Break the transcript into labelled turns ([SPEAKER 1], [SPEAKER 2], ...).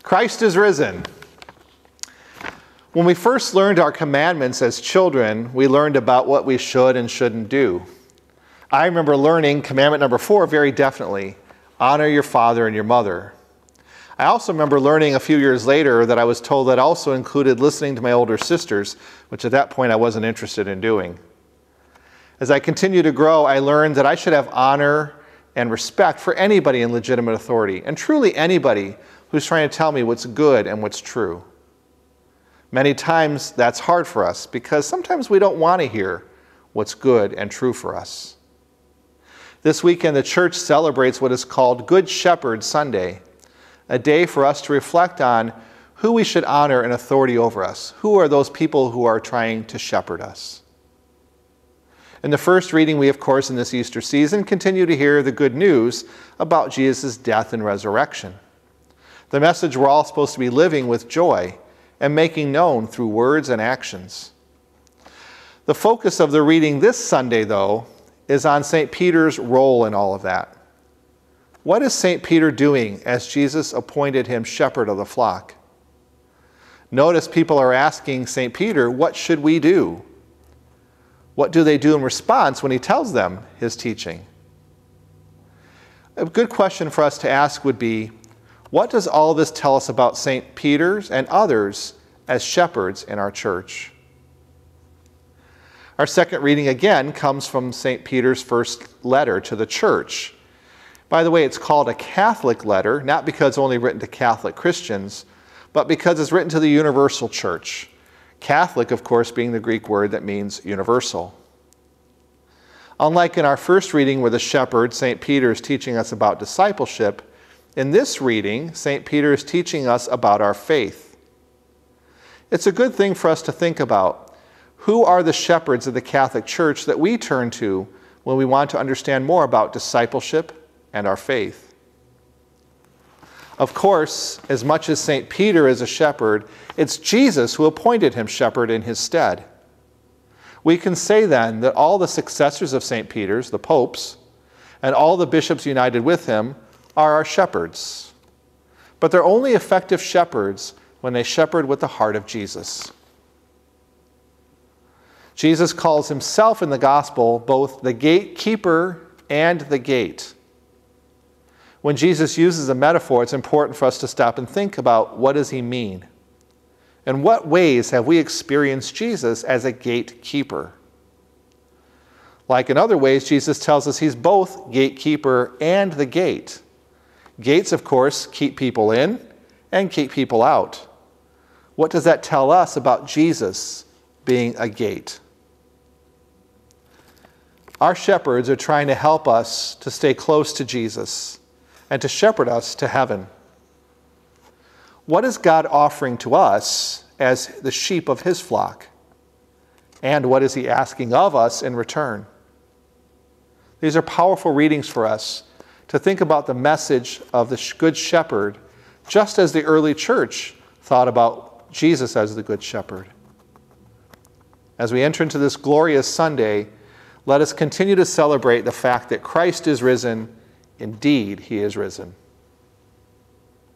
[SPEAKER 1] Christ is risen. When we first learned our commandments as children, we learned about what we should and shouldn't do. I remember learning commandment number 4 very definitely. Honor your father and your mother. I also remember learning a few years later that I was told that also included listening to my older sisters, which at that point I wasn't interested in doing. As I continued to grow, I learned that I should have honor and respect for anybody in legitimate authority, and truly anybody who's trying to tell me what's good and what's true. Many times that's hard for us because sometimes we don't want to hear what's good and true for us. This weekend, the church celebrates what is called Good Shepherd Sunday, a day for us to reflect on who we should honor in authority over us. Who are those people who are trying to shepherd us? In the first reading, we, of course, in this Easter season, continue to hear the good news about Jesus' death and resurrection. The message we're all supposed to be living with joy and making known through words and actions. The focus of the reading this Sunday, though, is on St. Peter's role in all of that. What is St. Peter doing as Jesus appointed him shepherd of the flock? Notice people are asking St. Peter, what should we do? What do they do in response when he tells them his teaching? A good question for us to ask would be, what does all this tell us about St. Peter's and others as shepherds in our church? Our second reading again comes from St. Peter's first letter to the church. By the way, it's called a Catholic letter, not because it's only written to Catholic Christians, but because it's written to the universal church. Catholic, of course, being the Greek word that means universal. Unlike in our first reading where the shepherd, St. Peter, is teaching us about discipleship, in this reading, St. Peter is teaching us about our faith. It's a good thing for us to think about. Who are the shepherds of the Catholic Church that we turn to when we want to understand more about discipleship and our faith? Of course, as much as St. Peter is a shepherd, it's Jesus who appointed him shepherd in his stead. We can say then that all the successors of St. Peter's, the popes, and all the bishops united with him are our shepherds. But they're only effective shepherds when they shepherd with the heart of Jesus. Jesus calls himself in the gospel both the gatekeeper and the gate. When Jesus uses a metaphor, it's important for us to stop and think about what does he mean? In what ways have we experienced Jesus as a gatekeeper? Like in other ways, Jesus tells us he's both gatekeeper and the gate. Gates, of course, keep people in and keep people out. What does that tell us about Jesus being a gate? Our shepherds are trying to help us to stay close to Jesus and to shepherd us to heaven. What is God offering to us as the sheep of his flock? And what is he asking of us in return? These are powerful readings for us to think about the message of the Good Shepherd, just as the early church thought about Jesus as the Good Shepherd. As we enter into this glorious Sunday, let us continue to celebrate the fact that Christ is risen. Indeed, he is risen.